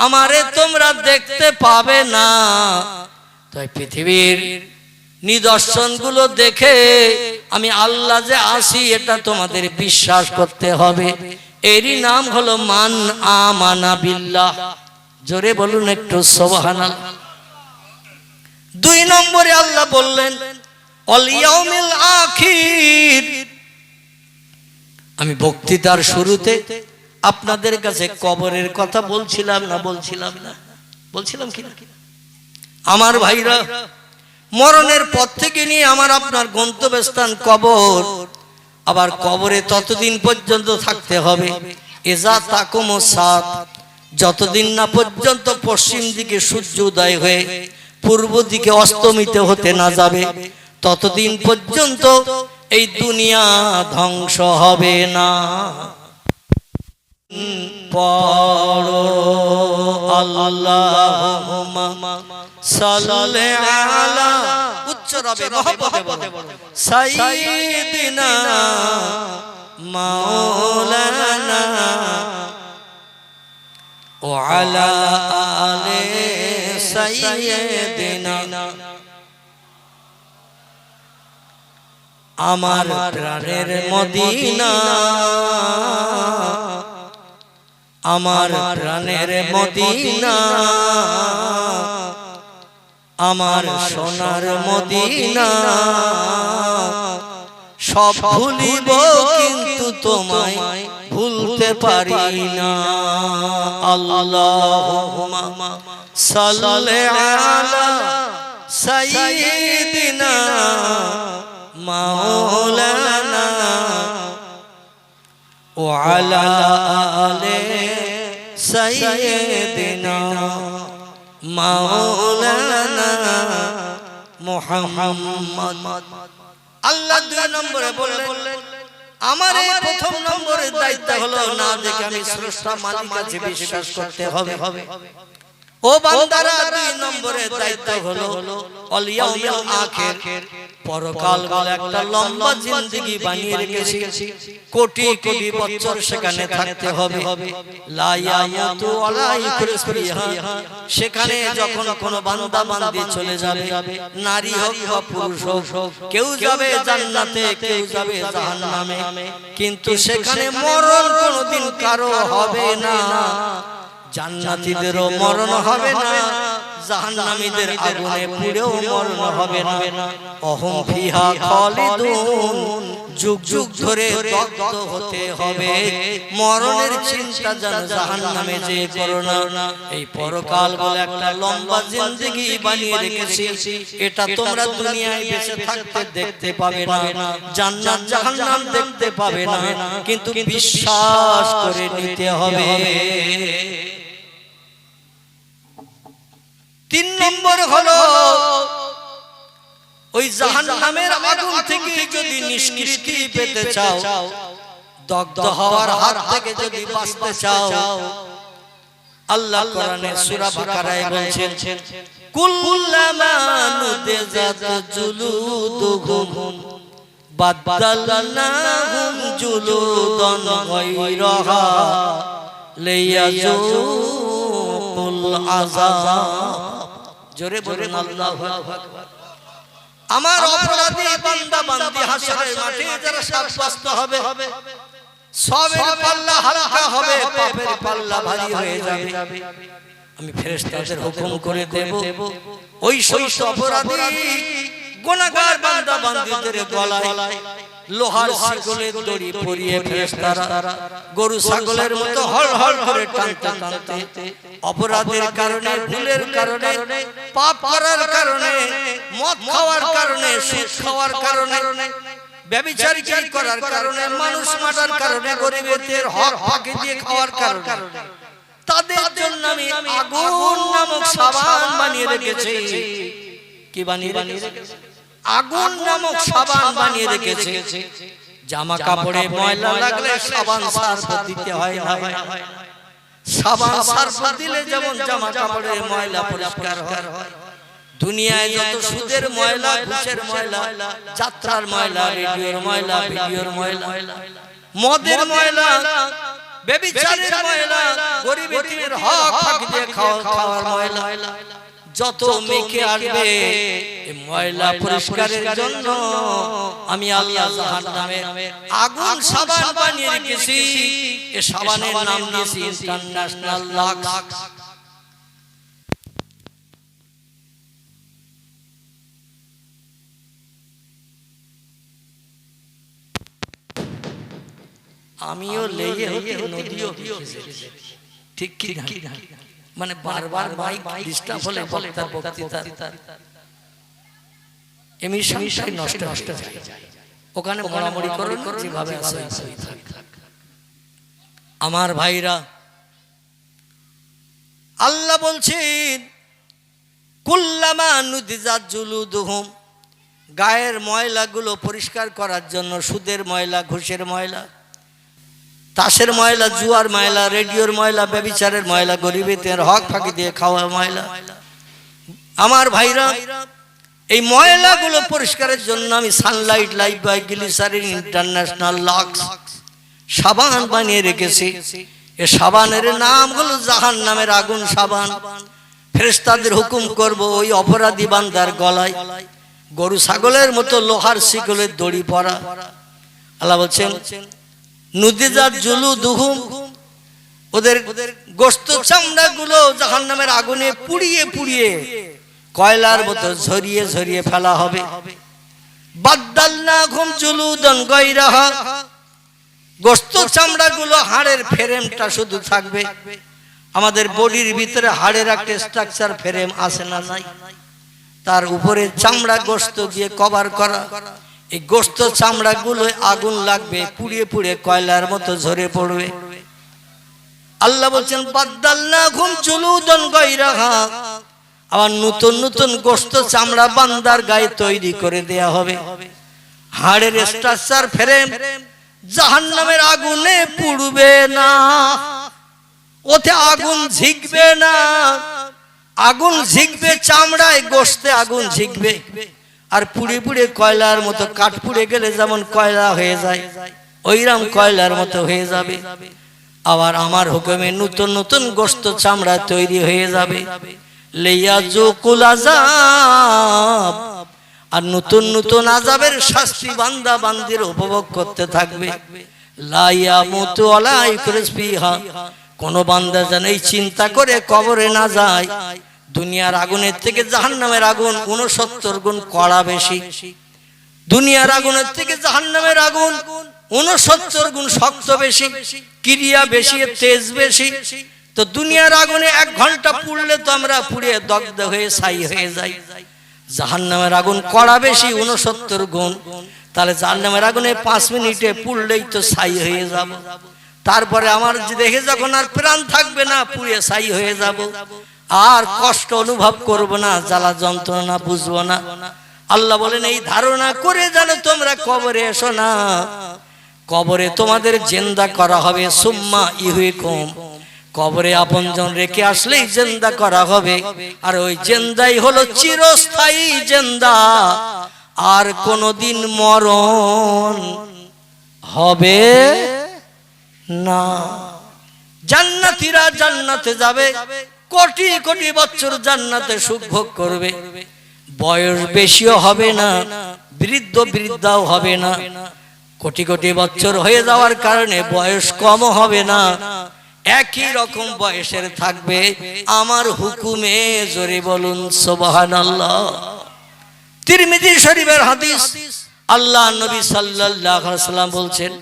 আমারে তোমরা দেখতে পাবে না। তাই পৃথিবীর নিদর্শনগুলো দেখে আমি আল্লাহ যে আসি এটা তোমাদের বিশ্বাস করতে হবে। এরই নাম হলো মান আমানা বিল্লাহ। জোরে বলুন একটু সুবহানাল্লাহ। 2 নম্বরে আল্লাহ বললেন ওয়াল ইয়াউমিল আখির। আমি বক্তৃতার শুরুতে আপনাদের কাছে কবরের কথা বলছিলাম না বলছিলাম কি না? আমার ভাইরা, মরণের পর থেকে নিয়ে আমার আপনার গন্তব্যস্থান কবর। আবার কবরে ততদিন পর্যন্ত থাকতে হবে এজা তাকুমু সাত, যতদিন না পর্যন্ত পশ্চিম দিকে সূর্য উদয় হয়ে পূর্ব দিকে অস্তমিত হতে না যাবে, ততদিন পর্যন্ত এই দুনিয়া ধ্বংস হবে না। পড়ো আল্লাহুম্মা সাল্লি আলা, উচ্চ রবে মহব্বতে বলো, সাইয়্যিদিনা মাওলানা ওয়া আলা আলি সাইয়্যিদিনা। আমার প্রাণের মদিনা, আমার প্রাণের মদিনা, আমার সোনার মদিনা। সব ভুলিব কিন্তু তোমায় ভুলতে পারি না। আল্লাহুম্মা সাল্লি আলা সাইয়্যিদিনা মাওলানা ওয়া আলা আলি সাইয়্যিদিনা মাওলানা মুহাম্মদ। আল্লাহ 2 নম্বরে বললেন আমার এই প্রথম নম্বরের দায়িত্ব হলো না দেখে আমি স্রষ্টা মালিক আছে বিশ্বাস করতে হবে। ও বান্দারা, 2 নম্বরের দায়িত্ব হলো ওয়াল ইয়াউমিল আখির। পরকাল বলে একটা লম্বা জিন্দেগি বানিয়ে রেখেছি, কোটি কোটি বছর সেখানে থাকতে হবে। লা ইয়ামুতু ওয়া লা ইয়াখরুজ ফিহা। সেখানে যখন কোনো বান্দা বান্দি চলে যাবে, নারী হোক বা পুরুষ হোক, কেউ যাবে জান্নাতে, কেউ যাবে জাহান্নামে, কিন্তু সেখানে মরণ কোনোদিন কারো হবে না। জান্নাতীদেরও মরণ হবে না, জাহান্নামীদের আগুনে পুড়েও মরণ হবে না। অহম ফিহা খালিদুন, যুগ যুগ ধরে দগ্ধ হতে হবে। মরণের চিন্তা যেন জাহান্নামে যে করো না। এই পরকাল বলে একটা লম্বা জিন্দেগি বানিয়ে রেখেছি, এটা তোমরা দুনিয়ায় বেঁচে থাকতে দেখতে পাবে না, জান্নাত জাহান্নাম দেখতে পাবে না, কিন্তু বিশ্বাস করে নিতে হবে। 3 নম্বর হলো ওই জাহান্নামের আগুন থেকে যদি নিষ্কৃতি পেতে চাও, দগ্ধ হওয়ার হাত থেকে যদি বাঁচতে চাও, আল্লাহ কোরআনে সূরা বাকারায় বলছেন কুল্লামা নুদিজাত জুলুদুহুম বাদদালনাহুম জুলুদান গায়রাহা লিয়াযুকুল আযাব। জোরে বলুন আল্লাহু আকবার। আমার অপরাধী বান্দা বান্দি হাসরের মাঠে যারা সাব্যস্ত হবে, সবের পাল্লা হালকা হবে, পাপের পাল্লা ভারী হয়ে যাবে। আমি ফেরেশতাদের হুকুম করে দেব, ওই সমস্ত অপরাধী গুনাহগার বান্দা বান্দিদের গলায় লোহার শিকলে দড়ি পরিয়ে ফেরেশতারা গরু ছাগলের মতো হল হল করে টানতে টানতে, অপরাধের কারণে, ভুলের কারণে, পাপ করার কারণে, মদ খাওয়ার কারণে, সুদ খাওয়ার কারণে, ব্যভিচারিতা করার কারণে, মানুষ মারার কারণে, গরিবদের হক ফাঁকি দিয়ে খাওয়ার কারণে, তাদের জন্য আমি আগুন নামক সাবান বানিয়ে রেখেছি। কি বানিয়ে রেখেছি? আগুন নামক সাবান বানিয়ে রেখেছে। জামা কাপড়ে ময়লা লাগলে সাবান সার্ফ দিতে হয় না, সাবান সার্ফ দিলে যেমন জামা কাপড়ের ময়লা পরিষ্কার হয়। দুনিয়ায় যত সুদের ময়লা, ঘুষের ময়লা, যাত্রার ময়লা, রেডিওর ময়লা, ভিডিওর ময়লা, মদের ময়লা, বেবিচারের ময়লা, গরিব এতিমের হক ফাঁকি দিয়ে খাওয়ার ময়লা, যত মেখে আসবে এই ময়লা পরিষ্কারের জন্য আমি আল্লাহ জাহান্নামের আগুন সাবান বানিয়ে রেখেছি। এই সাবানের নাম দিয়েছি ইন্টারন্যাশনাল লাক্স। আমিও লেগে হতে নদীও ঠিক কি না, মানে বারবার মাইক ডিস্টার্ব হলে বক্তার বক্তৃতা এমিশনটাই নষ্ট হয়ে যায়। ওখানে মরামরি করুন যেভাবে আছে। আমার ভাইরা, আল্লাহ বলছেন কুল্লামা নুদিজাত জুলুদুহুম, গায়ের ময়লাগুলো পরিষ্কার করার জন্য সুদের ময়লা, ঘুষের ময়লা, তাসের ময়লা, জুয়ার ময়লা, রেডিওর ময়লা, ব্যভিচারের ময়লা, গরিবের হক ফাঁকি দিয়ে খাওয়া ময়লা। আমার ভাইরা, এই ময়লাগুলো পরিষ্কারের জন্য আমি সানলাইট লাইফ বয় গ্লিসারিন ইন্টারন্যাশনাল লাক্স সাবান বানিয়ে রেখেছি। এই সাবানের নাম হলো জাহান্নামের আগুন সাবান। ফেরেশতাদের হুকুম করব ওই অপরাধী বান্দার গলায় গরু ছাগলের মতো লোহার শিকলের দড়ি পরা। আল্লাহ বলছেন নুদিজাত জুলুদুহুম, ওদের গোশত চামড়া গুলো জাহান্নামের আগুনে পুড়িয়ে পুড়িয়ে কয়লার মতো ঝরিয়ে ঝরিয়ে ফেলা হবে। বাদদালনাহুম জুলুদান গায়রাহা, গোশত চামড়া গুলো হাড়ের ফ্রেমটা শুধু থাকবে। আমাদের বডির ভিতরে হাড়ের একটা স্ট্রাকচার ফ্রেম আছে না নাই, তার উপরে চামড়া গোশত দিয়ে কভার করা। এই গোশত চামড়া গুলো আগুন লাগবে, পুড়িয়ে পুড়িয়ে কয়লার মতো ঝরে পড়বে। আল্লাহ বলছেন বাদদালনাহুম জুলুদান গায়রাহা, আবার নতুন নতুন গোশত চামড়া বান্দার গায়ে তৈরি করে দেয়া হবে। হাড়ের স্ট্রাকচার ফ্রেম জাহান্নামের আগুনে পুড়বে না, ওতে আগুন ঝিকবে না। আগুন ঝিকবে চামড়ায়, গোশতে আগুন ঝিকবে। আর পুড়ে পুড়ে কয়লার মতো, কাঠ পুড়ে গেলে যেমন কয়লা হয়ে যায়, ওইরকম কয়লার মতো হয়ে যাবে। আবার আমার হুকুমে নতুন নতুন গোশত চামড়া তৈরি হয়ে যাবে। লিয়াজুকুল আযাব, আর নতুন নতুন আযাবের শাস্তি বান্দা বান্দির উপভোগ করতে থাকবে। লা ইয়ামুতু ওয়ালা ইউকরাজ ফিহা, কোন বান্দা যেন এই চিন্তা করে কবরে না যায় দুনিয়ার আগুনের থেকে জাহান্নামের আগুন 69 গুণ কড়া বেশি। দুনিয়ার আগুনের থেকে জাহান্নামের আগুন 69 গুণ শক্ত বেশি, ক্রিয়া বেশি, তেজ বেশি। তো দুনিয়ার আগুনে 1 ঘন্টা পুড়লে তো আমরা পুড়ে দগ্ধ হয়ে ছাই হয়ে যাই। জাহান্নামের আগুন কড়া বেশি 69 গুণ, তাহলে জাহান্নামের আগুনে 5 মিনিটে পুড়লেই তো ছাই হয়ে যাব। তারপরে আমার দেখে যখন আর প্রাণ থাকবে না, পুড়ে ছাই হয়ে যাব, আর কষ্ট অনুভব করব না, জ্বালা যন্ত্রণা বুঝবো না। আল্লাহ বলেন এই ধারণা করে যেন তোমরা কবরে এসো না, কবরে তোমাদের জিন্দা করা হবে। সুম্মা ইহয়িকুম, কবরে আপনজন রেখে আসলেই জিন্দা করা হবে। আর ওই জিন্দাই হলো চিরস্থায়ী জিন্দা, আর কোনদিন মরণ হবে না। জান্নাতীরা জান্নাতে যাবে, কোটি কোটি বছর জান্নাতে সুখ ভোগ করবে। বয়স বেশিও হবে না, বৃদ্ধ বৃদ্ধাও হবে না। কোটি কোটি বছর হয়ে যাওয়ার কারণে বয়স কম হবে না, একই রকম বয়সের থাকবে আমার হুকুমে। জোরে বলুন সুবহানাল্লাহ। তিরমিজি শরীফের হাদিস, আল্লাহ নবী সাল্লাল্লাহু আলাইহি ওয়াসাল্লাম বলছেন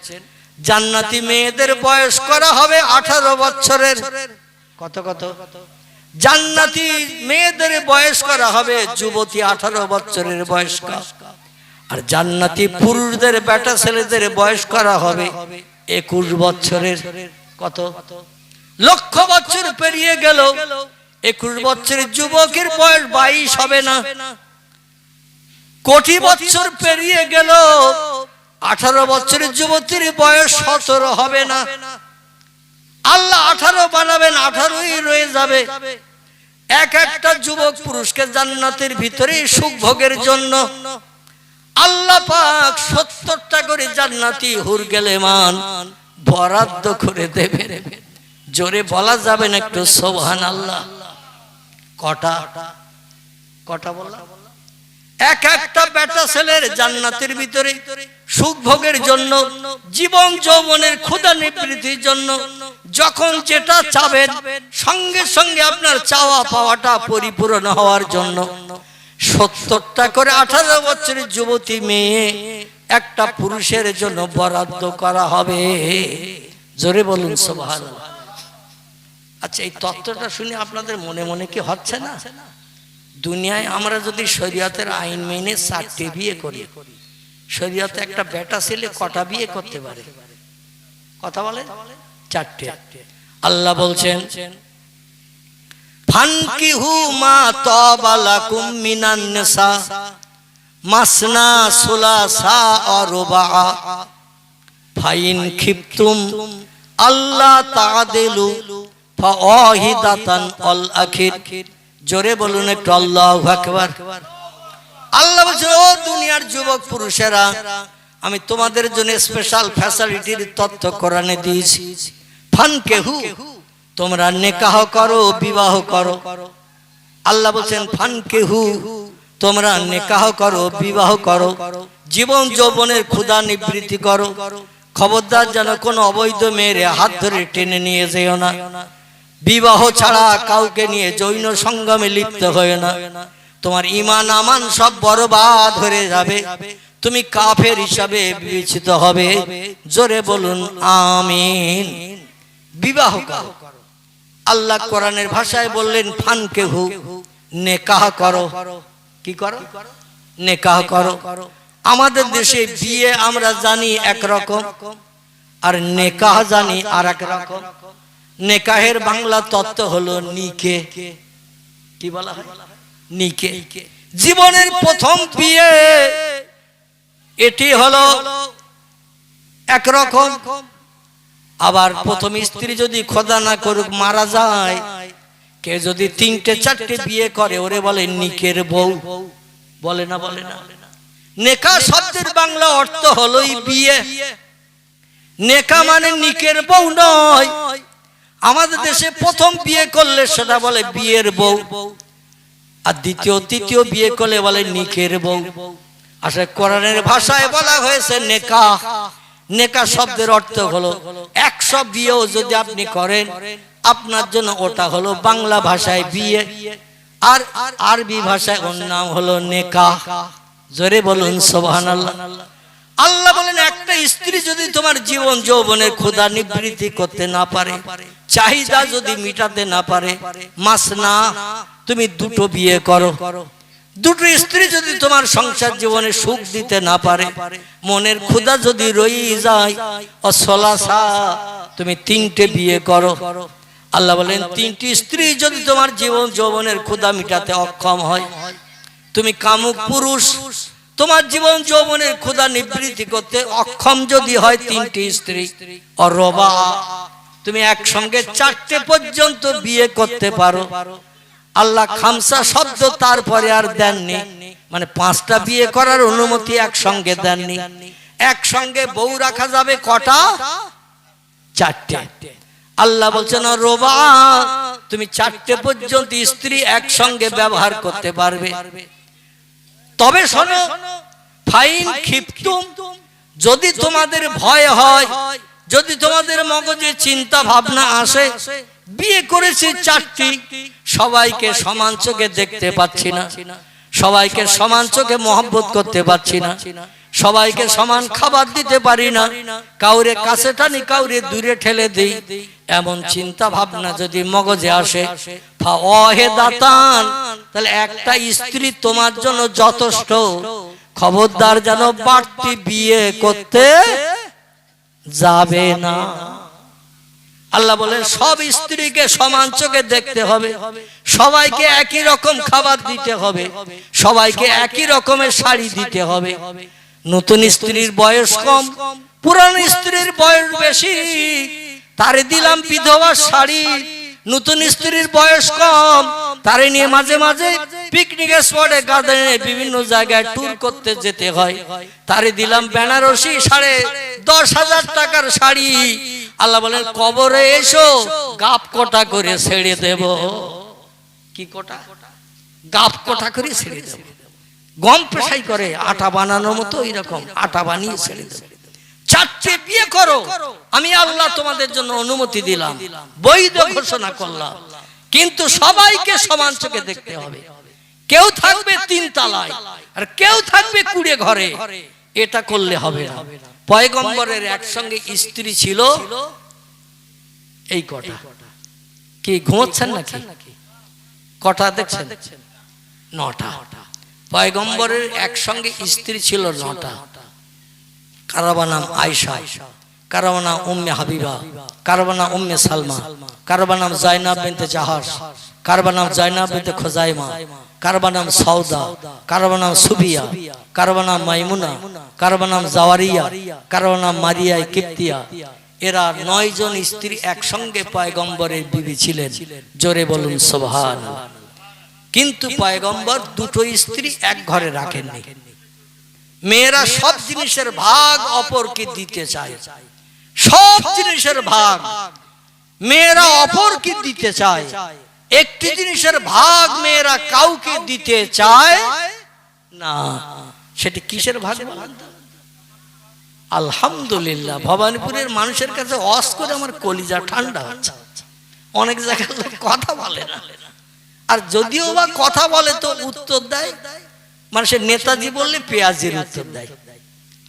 জান্নাতি মেয়েদের বয়স করা হবে 18 বছরের। কত কত? জান্নাতি মেয়েদের বয়স করা হবে যুবতী 18 বছরের বয়স্কা। আর জান্নাতি পুরুষদের বেটা ছেলেদের বয়স করা হবে 21 বছরের। কত? লক্ষ বছর পেরিয়ে গেল, 21 বছরের যুবকের বয়স 22 হবে না। কোটি বছর পেরিয়ে গেল, 18 বছরের যুবতীর বয়স 17 হবে না। আল্লাহ 18 বানাবেন, 18ই রয়ে যাবে। এক একটা যুবক পুরুষকে জান্নাতের ভিতরে সুখ ভোগের জন্য আল্লাহ পাক 70টা করে জান্নাতি হুর গেলেমান বরাদ্দ করে দেবেন। জোরে বলা যাবে না একটু সুবহানাল্লাহ? কটা কটা বললাম? এক একটা বেটা ছেলের জান্নাতের ভিতরে সুখ ভোগের জন্য, জীবন যৌবনের ক্ষুধা নিবৃত্তির জন্য যখন যেটা চাবেন সঙ্গে সঙ্গে আপনার চাওয়া পাওয়াটা পরিপূর্ণ হওয়ার জন্য 70টা করে 18 বছরের যুবতী মেয়ে একটা পুরুষের জন্য বরাদ্দ করা হবে। জোরে বলুন সুবহানাল্লাহ। আচ্ছা, এই তত্ত্বটা শুনে আপনাদের মনে মনে কি হচ্ছে না? দুনিয়ায় আমরা যদি শরীয়তের আইন মেনে 4টে বিয়ে করি, শরীয়তে একটা বেটা ছেলে কটা বিয়ে করতে পারে? কথা বলে 4টে। আল্লাহ বলছেন ফানকিহু মা তাবা লাকুম মিনান নিসা মাসনা সুলাসা ওয়া রুবা ফাইন খিফতুম আল্লাহ তাআদিলু ফাওয়াহিদাতান আল আখির। জোরে বলুন একটু আল্লাহু আকবার। আল্লাহ বলছেন, ও দুনিয়ার যুবক পুরুষেরা, আমি তোমাদের জন্য স্পেশাল ফ্যাসিলিটির তথ্য কোরআনে দিয়েছি। ফানকিহু, তোমরা নিকাহ করো, বিবাহ করো। আল্লাহ বলছেন ফানকিহু, তোমরা নিকাহ করো, বিবাহ করো, জীবন যৌবনের ক্ষুধা নিবৃত্তি করো। খবরদার যেন কোনো অবৈধ মেয়ের হাত ধরে টেনে নিয়ে যেও না। বিবাহ ছাড়া কাউকে নিয়ে যৌন সঙ্গমে লিপ্ত হয় না। তোমার ঈমান আমান সব বরবাদ হয়ে যাবে, তুমি কাফের হিসাবে বিবেচিত হবে। জোরে বলুন আমিন। বিবাহ করো। আল্লাহ কোরআনের ভাষায় বললেন ফানকিহু, নিকাহ করো। কি করো? নিকাহ করো। আমাদের দেশে বিয়ে আমরা জানি একরকম, আর নিকাহ জানি আর এক রকম। নিকাহের বাংলা তত্ত্ব হলো নিকে। কি বলা হয়? নিকে। জীবনের প্রথম বিয়ে, এটি হলো একরকম। আবার প্রথম স্ত্রী যদি খোদা না করুক মারা যায়, কে যদি 3টে 4টে বিয়ে করে ওরে বলে নিকের বউ। বলে না? বলে না? নেকা শব্দের বাংলা অর্থ হলোই বিয়ে। নেকা মানে নিকের বউ নয়। আমাদের দেশে প্রথম বিয়ে করলে সেটা বলে বিয়ের বউ, আর দ্বিতীয় তৃতীয় বিয়ে করলে বলে নিকের বউ। আসলে কোরআনের ভাষায় বলা হয়েছে নেকা। নেকা শব্দের অর্থ হলো 100 বিয়েও যদি আপনি করেন আপনার জন্য ওটা হলো বাংলা ভাষায় বিয়ে, আর আরবি ভাষায় ওর নাম হলো নেকা। জোরে বলুন সুবহানাল্লাহ। আল্লাহ বলেন একটা স্ত্রী যদি তোমার জীবন যৌবনের ক্ষুধা নিবৃত্তি করতে না পারে, চাহিদা যদি মিটাতে না পারে, মাসনা, তুমি 2টো বিয়ে করো। 2টো স্ত্রী যদি তোমার সংসার জীবনে সুখ দিতে না পারে, মনের ক্ষুধা যদি রয়ে যায়, অসলাসা, তুমি 3টে বিয়ে করো। আল্লাহ বলেন 3টি স্ত্রী যদি তোমার জীবন যৌবনের ক্ষুধা মিটাতে অক্ষম হয়, তুমি কামুক পুরুষ, তোমার জীবন যৌবনের ক্ষুধা নিবৃত্তি করতে অক্ষম যদি হয় 3টি স্ত্রী, অরবা, তুমি একসঙ্গে 4টে পর্যন্ত বিয়ে করতে পারো। আল্লাহ খামসা শব্দ তারপরে আর দেননি, মানে 5টা বিয়ে করার অনুমতি একসঙ্গে দেননি। একসঙ্গে বউ রাখা যাবে কটা? 4টে। আল্লাহ বলছেন রবা, তুমি 4টে পর্যন্ত স্ত্রী একসঙ্গে ব্যবহার করতে পারবে। তবে শোনো, ফাইন খিফতুম, যদি তোমাদের ভয় হয়, যদি তোমাদের মগজে চিন্তা ভাবনা আসে, বিয়ে করেছি 4টি, সবাইকে সমান চোখে দেখতে পাচ্ছি না, সবাইকে সমান চোখে মহব্বত করতে পাচ্ছি না, সবাইকে সমান খাবার দিতে পারি না, কাউরে কাছে টানি কাউরে দূরে ঠেলে দেই, এমন চিন্তা ভাবনা যদি মগজে আসে, ফাওয়াহিদাতান, তাহলে একটা স্ত্রী তোমার জন্য যথেষ্ট। খবরদার যেন বাড়তি বিয়ে করতে যাবে না। আল্লাহ বলেন সব স্ত্রীকে সমান চোখে দেখতে হবে, সবাইকে একই রকম খাবার দিতে হবে, সবাইকে একই রকমের শাড়ি দিতে হবে। নতুন স্ত্রীর বয়স কম, পুরানো স্ত্রীর বয়স বেশি, তারে দিলাম বিধবা শাড়ি। নতুন স্ত্রীর বয়স কম, তারে নিয়ে মাঝে মাঝে পিকনিক স্পটে গার্ডেনে বিভিন্ন জায়গায় ট্যুর করতে যেতে হয়, তারে দিলাম বেনারসি 10,500 টাকার শাড়ি। আল্লাহ বলেন কবরে এসো গাপ কটা করে ছেড়ে দেব। কি কটা? গাপ কটা করে ছেড়ে দেব। গম পেশাই করে আটা বানানোর মতো এরকম আটা বানিয়ে ছেড়ে দেব। 4টে বিয়ে করো, আমি আল্লাহ তোমাদের জন্য অনুমতি দিলাম, বৈধ ঘোষণা করলাম, কিন্তু সবাইকে সমান চোখে দেখতে হবে। কেউ থাকবে 3 তলায় আর কেউ থাকবে কুড়ে ঘরে, এটা করলে হবে না। পয়গম্বরের একসঙ্গে স্ত্রী ছিল এই কটা। কি ঘুমোচ্ছেন নাকি? কটা দেখছেন? 9টা। পয়গম্বরের একসঙ্গে স্ত্রী ছিল 9টা। কারবা নাম আয়েশা, কারবা নাম উম্মে হাবিবা, কারবা নাম উম্মে সালমা, কারবা নাম জাইনাব বিনতে জাহাশ, কারবা নাম জাইনাব বিনতে খুজাইমা, কারবা নাম সৌদা, কারবা নাম সুবিয়া, কারবা নাম মাইমুনা, কারবা নাম জাওয়ারিয়া, কারবা নাম মারিয়া কিপ্তিয়া। এরা 9 জন স্ত্রী একসঙ্গে পয়গম্বরের বিবি ছিলেন। জোরে বলুন সুবহানাল্লাহ। কিন্তু পয়গম্বর 2টো স্ত্রী এক ঘরে রাখেননি। মেয়েরা সব জিনিসের ভাগ অপরকে দিতে চায়, সব জিনিসের ভাগ মেয়েরা অপরকে দিতে চায়। একটি জিনিসের ভাগ মেয়েরা কাউকে দিতে চায় না। সেটি কিসের ভাগ? আলহামদুলিল্লাহ, ভবানীপুরের মানুষের কাছে ওয়াজ করে আমার কলিজা ঠান্ডা হচ্ছে। অনেক জায়গায় কথা বলে না, আর যদিও বা কথা বলে তো উত্তর দেয় মানুষের নেতাজি বললে পেঁয়াজের উত্তর দেয়।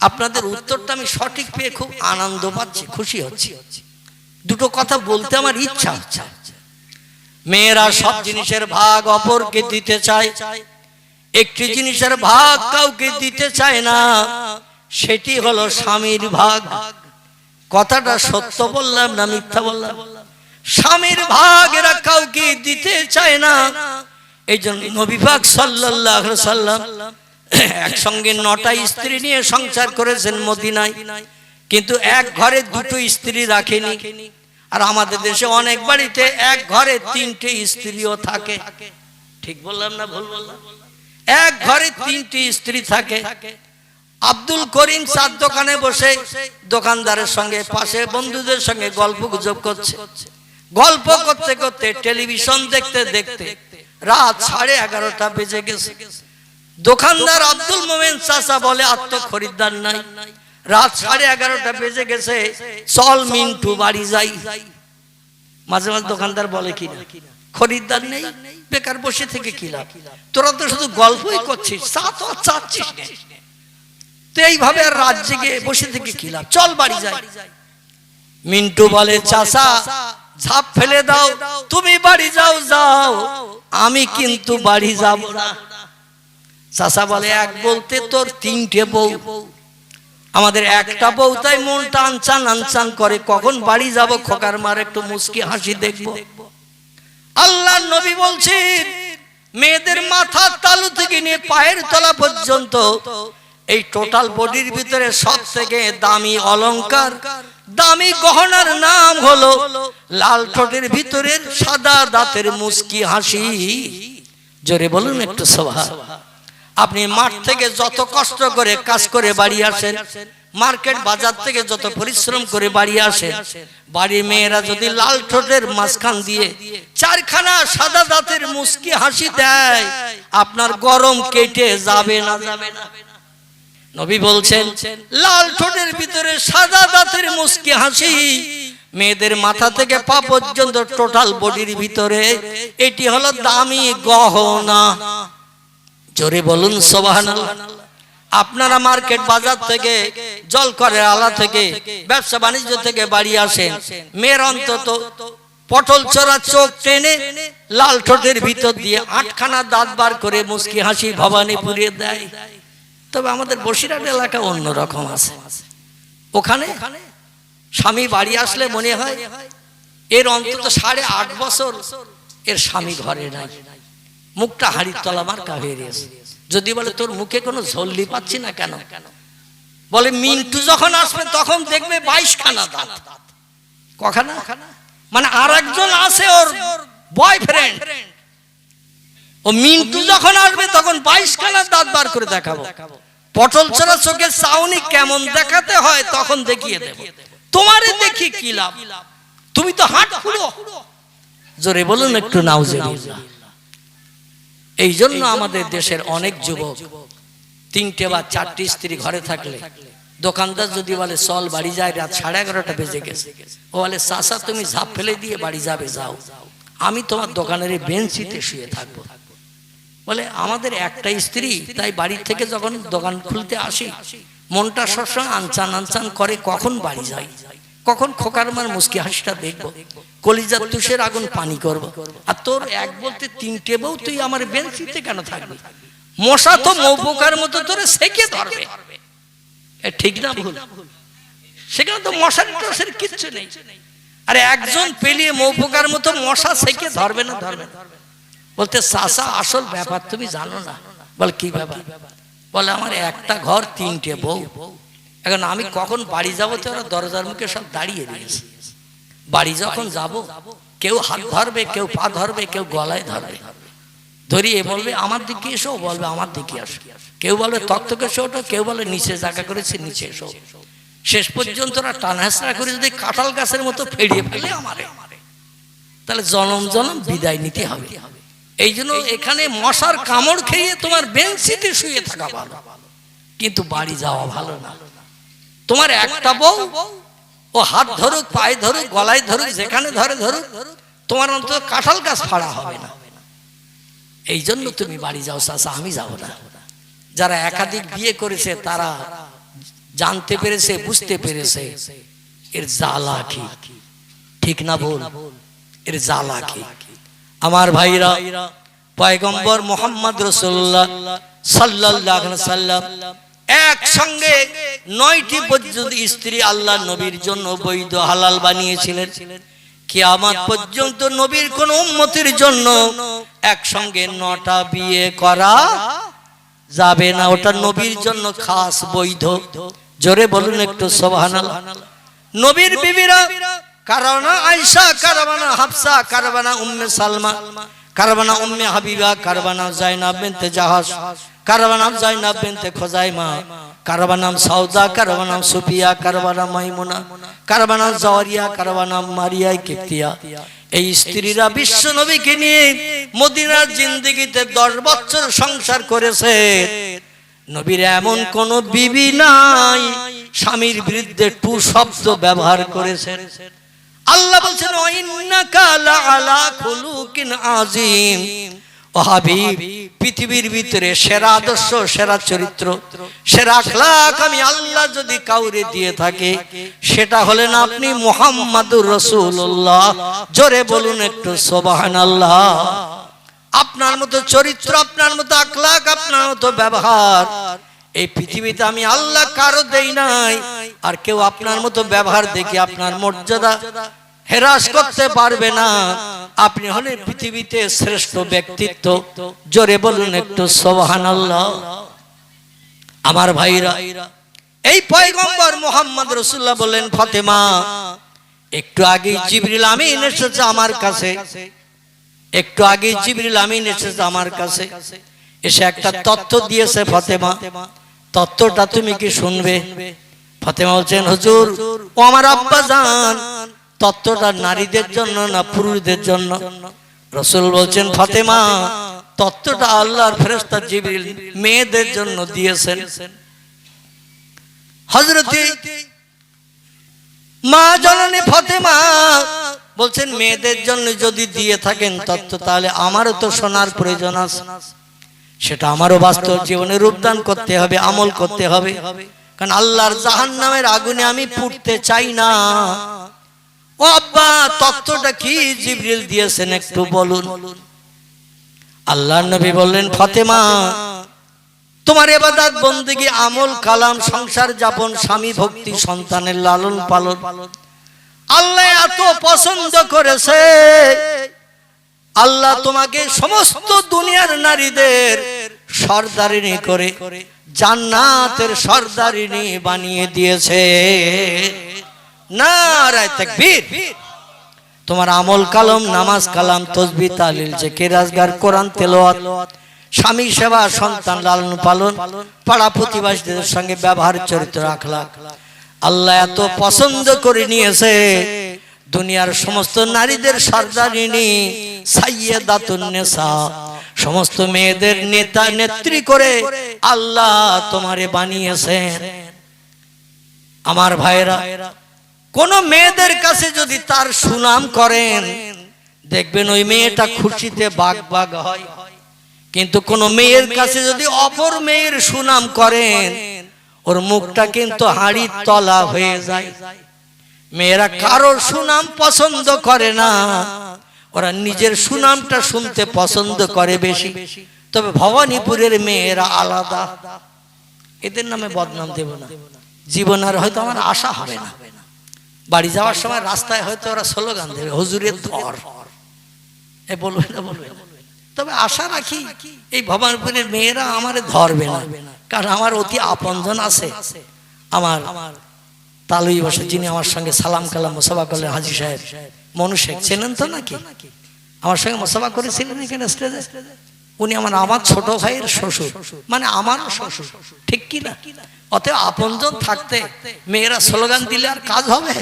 আপনাদের উত্তরটা আমি সঠিক পেয়ে খুব আনন্দ পাচ্ছি, খুশি হচ্ছি। 2টো কথা বলতে আমার ইচ্ছা হচ্ছে। মেয়েরা সব জিনিসের ভাগ অপরকে দিতে চায়, একটি জিনিসের ভাগ কাউকে দিতে চায় না, সেটি হলো স্বামীর ভাগ। কথাটা সত্য বললাম না মিথ্যা বললাম? স্বামীর ভাগ এরা কাউকে দিতে চায় না। এই জন্য নবী পাক সাল্লাল্লাহু আলাইহি ওয়াসাল্লাম একসঙ্গে 9টা স্ত্রী নিয়ে সংসার করেছেন মদিনায়, কিন্তু এক ঘরে 2টো স্ত্রী রাখেনি। আর আমাদের দেশে অনেক বাড়িতে এক ঘরে 3টে স্ত্রীও থাকে। ঠিক বললাম না ভুল বললাম? এক ঘরে 3টি স্ত্রী থাকে। আব্দুল করিম চার দোকানে বসে দোকানদারের সঙ্গে পাশে বন্ধুদের সঙ্গে গল্প গুজব করছে। গল্প করতে করতে টেলিভিশন দেখতে দেখতে রাত 11:30 বেজে গেছে। দোকানদার আব্দুল মোমেন চাচা বলে আর তো খরিদ্দার নাই, রাত 11:30 বেজে গেছে, চল মিন্টু বাড়ি যাই। মাঝে মাঝে দোকানদার বলে কি না, খরিদ্দার নেই, বেকার বসে থেকে কি লাভ, তোরা তো শুধু গল্পই করছিস, চা তো চাচ্ছিস না, তো এইভাবে আর রাত জেগে বসে থেকে কি লাভ, চল বাড়ি যাই। মিন্টু বলে চাচা ঝাঁপ ফেলে দাও, তুমি বাড়ি যাও যাও, আমি কিন্তু বাড়ি যাব না। চাচা বলে এক বলতে তোর 3টে বউ, আমাদের একটা বউ, তাই মনটা আনচান আনচান করে, কখন বাড়ি যাব খোকার মার একটু মুস্কি হাসি দেখবো। আল্লাহর নবী বলছেন মেয়েদের মাথার তালু থেকে নিয়ে পায়ের তলা পর্যন্ত এই টোটাল বডির ভিতরে সব থেকে দামি অলংকার, দামি গহনার নাম হলো লাল ঠোঁটের ভিতরের সাদা দাঁতের মুস্কি হাসি। জোরে বলুন একটু সুবহানাল্লাহ। আপনি মাঠ থেকে যত কষ্ট করে কাজ করে বাড়ি আসেন, মার্কেট বাজার থেকে যত পরিশ্রম করে বাড়ি আসেন, বাড়ির মেয়েরা যদি লাল ঠোঁটের মাঝখান দিয়ে 4খানা সাদা দাঁতের মুস্কি হাসি দেয়, আপনার গরম কেটে যাবে না? যাবে না। নবী বলছেন লাল ঠোঁটের ভিতরে সাদা দাঁতের মুস্কি হাসি, মেয়েদের মাথা থেকে পা পর্যন্ত টোটাল বডির ভিতরে, এটি হলো দামি গহনা। জোরে বলুন সুবহানাল্লাহ। আপনারা মার্কেট বাজার থেকে, জলকরের আলা থেকে, ব্যবসা বাণিজ্য থেকে বাড়ি আসেন, মেয়ের অন্তত পটল চোরা চোখ টেনে লাল ঠোঁটের ভিতর দিয়ে 8খানা দাঁত বার করে মুস্কি হাসি ভবানীপুরে দেয়। তবে আমাদের বসিরহাট এলাকা অন্যরকম আছে। ওখানে স্বামী বাড়ি আসলে মনে হয় এর অন্তত 8.5 বছর এর স্বামী ঘরে নাই, মুখটা হাড়ির তলা মার্কা হয়ে গেছে। যদি বলে তোর মুখে কোনো ঝল্লি পাচ্ছি না কেন, বলে মিন্টু যখন আসবে তখন দেখবে 22খানা দাঁত। কখানা? মানে আর একজন আছে ওর বয়ফ্রেন্ড, ও মিন্টু যখন আসবে তখন 22 খানা দাঁত বার করে দেখাবো। পটল ছড়া চোখের চাউনি কেমন দেখাতে হয় তখন দেখিয়ে দেব। তোমারে দেখি কি লাভ? তুমি তো হাট খুঁড়ো। জোরে বলুন একটু নাউজুবিল্লাহ। এই জন্য আমাদের দেশের অনেক যুবক 3টে বা 4টি স্ত্রী ঘরে থাকলে দোকানদার যদি বলে চল বাড়ি যায়, রাত 11:30 বেজে গেছে, ও বলে চাচা তুমি ঝাঁপ ফেলে দিয়ে বাড়ি যাবে, যাও, আমি তোমার দোকানের বেঞ্চিতে শুয়ে থাকবো। বলে আমাদের একটা স্ত্রী, তাই বাড়ি থেকে যখন দোকান খুলতে আসি মনটা সবসময় আনচান আনচান করে, কখন বাড়ি যাই, কখন খোকার মার মুস্কি হাসিটা দেখবো, কলিজার তুষের আগুন পানি করব। আর তোর এক বলতে 3টে বউ, তুই আমার বেঞ্চিতে কেন থাকবি? মশা তো মৌপোকার মতো তোরে সেকে ধরবে। ঠিক না ভুল? সেখানে তো মশার টসের কিচ্ছু নেই। আরে একজন পেলিয়ে মৌপোকার মতো মশা সেকে ধরবে না, ধরবে না। বলতে চাচা আসল ব্যাপার তুমি জানো না। বল কি ব্যাপার? বলে আমার একটা ঘর 3টে বউ, এখন আমি কখন বাড়ি যাবো তো ওরা দরজার মুখে সব দাঁড়িয়ে দিয়েছে। বাড়ি যখন যাব কেউ হাত ধরবে, কেউ পা ধরবে, কেউ গলায় ধরবে, ধরিয়ে বলবে আমার দিকে এসো, বলবে আমার দিকে আসো, কেউ বলবে তক্তকে এসো ওঠো, কেউ বলে নিচে জায়গা করেছে নিচে এসো। শেষ পর্যন্ত ওরা টানহাসড়া করে যদি কাঁঠাল গাছের মতো ফেড়িয়ে ফেলে আমারে, তাহলে জনম জনম বিদায় নিতে হবে। এই জন্য এখানে মশার কামড় খেয়ে তোমার বেঞ্চিতে শুয়ে থাকা ভালো, কিন্তু বাড়ি যাওয়া ভালো না। তোমার একটা বউ, ও হাত ধরুক, পায়ে ধরুক, গলায় ধরুক, যেখানে ধরে ধরুক, তোমার অন্তত কাঁঠাল গাছ ফাড়া হবে না। এই জন্য তুমি বাড়ি যাও চাচা, আমি যাব না। যারা একাধিক বিয়ে করেছে তারা জানতে পেরেছে, বুঝতে পেরেছে এর জ্বালা কি। ঠিক না ভুল? এর জ্বালা কি? আমার ভাইরা, পয়গম্বর মুহাম্মদ রাসূলুল্লাহ সাল্লাল্লাহু আলাইহি ওয়াসাল্লাম একসঙ্গে 9টি পর্যন্ত স্ত্রী আল্লাহ নবীর জন্য বৈধ হালাল বানিয়েছিলেন। কিয়ামত পর্যন্ত নবীর কোন উম্মতের জন্য একসঙ্গে 9টা বিয়ে করা যাবে না, ওটা নবীর জন্য খাস বৈধ। জোরে বলুন একটু সুবহানাল্লাহ। নবীর বিবিরা কারবানা আয়েশা, কারবানা হাফসা, কারবানা উম্মে সালমা, কারবানা উম্মে হাবিবা, কারবানা জাইনাব বিনতে জাহাশ, কারবানা জাইনাব বিনতে খুজাইমা, কারবানা সাউদা, কারবানা সুফিয়া, কারবানা মাইমুনা, কারবানা জাওয়ারিয়া, কারবানা মারিয়া কিপ্তিয়া। এই স্ত্রীরা বিশ্ব নবীকে নিয়ে মদিনার জিন্দেগিতে 10 বছর সংসার করেছে। নবীর এমন কোন বিবি নাই স্বামীর বিরুদ্ধে টু শব্দ ব্যবহার করেছেন। আল্লাহ বলছেন ইন্নাকা লাআলা খুলুকিন আযীম। ও হাবিব, পৃথিবীর ভিতরে সেরা আদর্শ, সেরা চরিত্র, সেরা আখলাক আমি আল্লাহ যদি কাউরে দিয়ে থাকে সেটা হলেন আপনি মুহাম্মাদুর রাসূলুল্লাহ। জোরে বলুন একটু সুবহানাল্লাহ। আপনার মতো চরিত্র, আপনার মতো আখলাক, আপনার মতো ব্যবহার এই পৃথিবীতে আমি আল্লাহ কারো দেই নাই। আর কেউ আপনার মতো ব্যবহার দেখে আপনার মর্যাদা হেরাস করতে পারবে না। আপনি হলেন পৃথিবীতে শ্রেষ্ঠ ব্যক্তিত্ব। জোরে বলুন একটু সুবহানাল্লাহ। আমার ভাইরা, এই পয়গম্বর মুহাম্মদ রাসূলুল্লাহ বলেন ফাতেমা, একটু আগে জিবরিল আমিন এসেছে আমার কাছে, একটু আগে জিবরিল আমিন এসেছে আমার কাছে, এসে একটা তথ্য দিয়েছে ফাতেমা, তথ্যটা তুমি কি শুনবে? ফাতেমা বলছেন হুজুর, ও আমার আব্বা জান, তত্ত্বটা নারীদের জন্য না পুরুষদের জন্য? রাসূল বলছেন ফাতেমা, তত্ত্বটা আল্লাহর ফেরেশতা জিবরিল মেয়েদের জন্য দিয়েছেন। হযরতে মা জননী ফাতেমা বলছেন মেয়েদের জন্য যদি দিয়ে থাকেন তত্ত্ব, তাহলে আমারও তো শোনার প্রয়োজন আছে। সেটা আমারও বাস্তব জীবনে রূপদান করতে হবে, আমল করতে হবে। কারণ আল্লাহর জাহান্নামের আগুনে আমি পুড়তে চাই না। ও আব্বা, তত্ত্বটা কি জিবরিল দিয়েছেন একটু বলুন। আল্লাহর নবী বললেন ফাতেমা, তোমার ইবাদত বندگی, আমল কালাম, সংসার যাপন, স্বামী ভক্তি, সন্তানের লালন পালন আল্লাহ এত পছন্দ করেছে। আল্লাহ তোমাকে সমস্ত দুনিয়ার নারীদের সরদারিনী করে জান্নাতের সরদারিনী বানিয়ে দিয়েছে। নারায়ে তাকবীর। তোমার আমল কালাম, নামাজ কালাম, তসবিহ তাহলিল, জিকির আজকার, কোরআন তেলাওয়াত, স্বামী সেবা, সন্তান লালন পালন, পাড়া প্রতিবেশীদের সঙ্গে ব্যবহার, চরিত্র, আখলাক আল্লাহ এত পছন্দ করে নিয়েছে। দুনিয়ার সমস্ত নারীদের সর্দারিনী, সাইয়্যিদাতুন নিসা, সমস্ত মেয়েদের নেতা নেত্রী করে আল্লাহ তোমারে বানিয়েছেন। আমার ভাইরা, কোন মেয়েদের কাছে যদি তার সুনাম করেন, দেখবেন ওই মেয়েটা খুশিতে বাগ বাগ হয়। কিন্তু কোন মেয়ের কাছে যদি অপর মেয়ের সুনাম করেন, ওর মুখটা কিন্তু হাড়ির তলা হয়ে যায়। মেয়েরা কারোর সুনাম পছন্দ করে না, ওরা নিজের সুনামটা শুনতে পছন্দ করে বেশি। তবে ভবানীপুরের মেয়েরা আলাদা, এদের নামে বদনাম দেব না। জীবন আর হয়তো আমার আশা হবে না। বাড়ি যাওয়ার সময় রাস্তায় হয়তো ওরা স্লোগান দেবে, হুজুরের ধর, এ বলবে না, বলবে না। তবে আশা রাখি এই ভবানীপুরের মেয়েরা আমারে ধরবে না, কারণ আমার অতি আপনজন আছে। আমার তালুই বসে, যিনি আমার সঙ্গে সালাম কালাম মুসাফা করলেন, হাজী সাহেব মনু শেখ, চেনেন তো নাকি? আমার সঙ্গে মুসাফা করেছিলেন এখানে স্টেজে। উনি আমার ছোট ভাইয়ের শ্বশুর, মানে আমার শ্বশুর, ঠিক কি না? অতএব আপনজন থাকতে মেয়েরা স্লোগান দিলে আর কাজ হবে?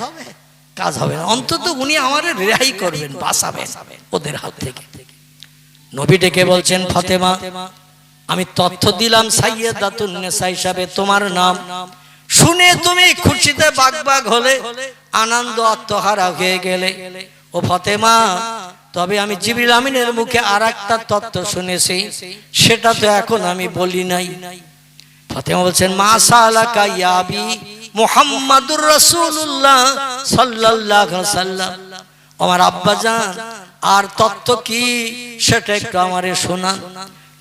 কাজ হবে না। অন্তত উনি আমারে রেহাই করবেন, বাঁচাবেন ওদের হাত থেকে। নবী ডেকে বলছেন, ফাতেমা, আমি তথ্য দিলাম সাইয়্যিদাতুন নিসা হিসাবে তোমার নাম, শুনে তুমি খুশিতে বাগ বাগ হলে, আনন্দ আত্মহারা হয়ে গেলে। ও ফাতেমা, তবে আমি জিবরিল আমিনের মুখে আরেকটা তথ্য শুনেছি, সেটা তো এখন আমি বলি নাই। ফাতেমা বলছেন, মা সালাকা ইয়া আবি মুহাম্মাদুর রাসূলুল্লাহ সাল্লাল্লাহু আলাইহি ওয়াসাল্লাম। আমার আব্বাজান, আর তথ্য কি সেটা একটু আমারে শোনান।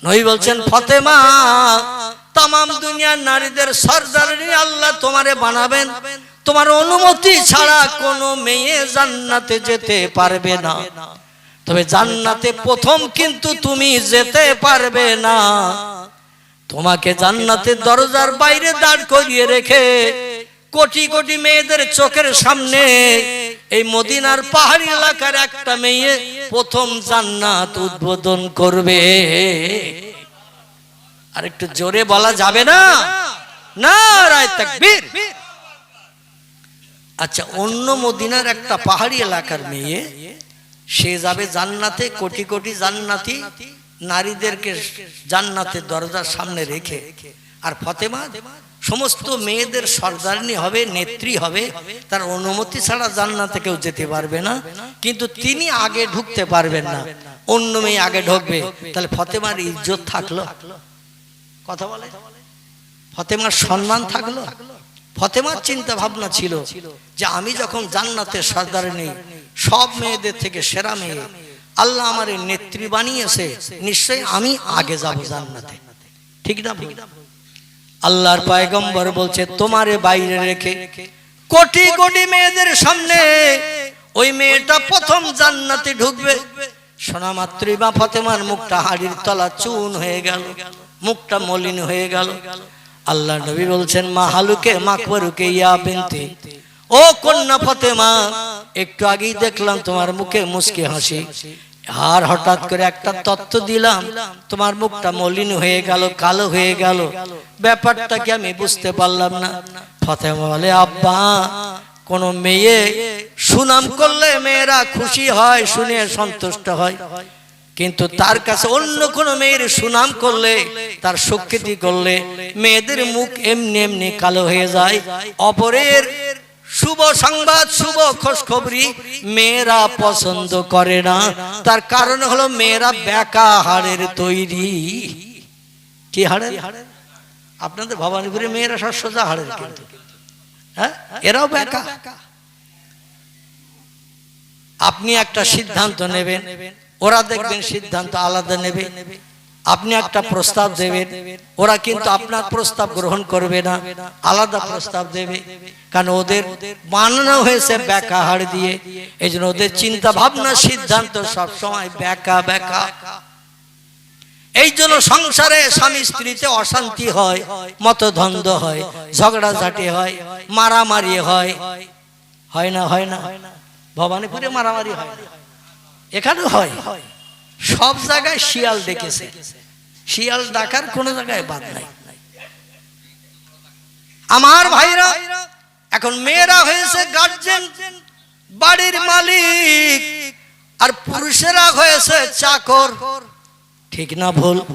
নবী বলছেন, ফাতেমা, তামাম দুনিয়ার নারীদের সরদারিনী আল্লাহ তোমারে বানাবেন, তোমার অনুমতি ছাড়া কোনো মেয়ে জান্নাতে যেতে পারবে না। তবে জান্নাতে প্রথম কিন্তু তুমি যেতে পারবে না। তোমাকে জান্নাতের দরজার বাইরে দাঁড় করিয়ে রেখে কোটি কোটি মেয়েদের চোখের সামনে এই মদিনার পাহাড়ি এলাকার একটা মেয়ে প্রথম জান্নাত উদ্বোধন করবে। আর একটু জোরে বলা যাবে না? নারায়ে তাকবীর। আচ্ছা, অন্য মদিনার একটা পাহাড়ি এলাকার মেয়ে, সে যাবে জান্নাতে, কোটি কোটি জান্নাতি নারীদেরকে জান্নাতের দরজার সামনে রেখে। আর ফাতেমা সমস্ত মেয়েদের সরদারনি হবে, নেত্রী হবে, তার অনুমতি ছাড়া জান্নাতে কেউ যেতে পারবে না। কিন্তু তিনি আগে ঢুকতে পারবেন না, অন্য মেয়ে আগে ঢুকবে। তাহলে ফাতেমার ইজ্জত থাকলো? কথা বলে, ফাতেমার সম্মান থাকলো? ফাতেমার চিন্তা ভাবনা ছিল যে আমি যখন জান্নাতের সরদারনি, সব মেয়েদের থেকে সেরা মেয়ে, আল্লাহ আমার নেত্রী বানিয়েছে, নিশ্চয়ই আমি আগে যাব জান্নাতে। ঠিক না? আল্লাহর পয়গম্বর বলছে, তোমারে বাইরে রেখে কোটি কোটি মেয়েদের সামনে ওই মেয়েটা প্রথম জান্নাতে ঢুকবে। শোনা মাত্রই বা ফাতেমার মুখটা হাড়ির তলা চুন হয়ে গেল, মুখটা মলিন হয়ে গেল। আল্লাহ নবী বলছেন, মা হালুকে মাকবরুকে ইয়া বিনতে, ও কন্যা ফাতেমা, একটু আগেই দেখলাম তোমার মুখে মুস্কি হাসি, আর হঠাৎ করে একটা তথ্য দিলাম, তোমার মুখটা মলিন হয়ে গেল, কালো হয়ে গেল, ব্যাপারটা কি আমি বুঝতে পারলাম না। ফাতেমা বলে, আব্বা, কোন মেয়ে সুনাম করলে মেয়েরা খুশি হয়, শুনে সন্তুষ্ট হয়, কিন্তু তার কাছে অন্য কোন মেয়ের সুনাম করলে, তার স্বীকৃতি করলে মেয়েদের মুখ এমনি এমনি কালো হয়ে যায়। অপরের শুভ সংবাদ, শুভ খোঁজখবরি মেয়েরা পছন্দ করে না। তার কারণ হলো মেয়েরা বেকা হাড়ের তৈরি। কি হাড়ের? আপনাদের ভবানীপুরের মেয়েরা সব সোজা হাড়ের, কিন্তু হ্যাঁ, এরাও বেকা। আপনি একটা সিদ্ধান্ত নেবেন, ওরা দেখবেন সিদ্ধান্ত আলাদা নেবে। আপনি একটা প্রস্তাব দেবেন, ওরা কিন্তু আপনার প্রস্তাব গ্রহণ করবে না, আলাদা প্রস্তাব দেবে। কারণ ওদের বানানো হয়েছে বেকা হাড় দিয়ে, এই জন্য ওদের চিন্তা ভাবনা, সিদ্ধান্ত সব সময় বেকা বেকা। এই জন্য সংসারে স্বামী স্ত্রীতে অশান্তি হয়, মতদ্বন্দ্ব হয়, ঝগড়াঝাটি হয়, মারামারি হয়। হয় না? হয় না? ভবানীপুরে মারামারি হয়, এখানেও হয়, সব জায়গায় শিয়াল ডেকেছে, শিয়াল ডাকার কোন জায়গায় বাদ নাই। আমার ভাইরা, এখন মেয়েরা হয়েছে গার্জেন, বাড়ির মালিক, আর পুরুষেরা হয়েছে চাকর, ঠিক না ভুল?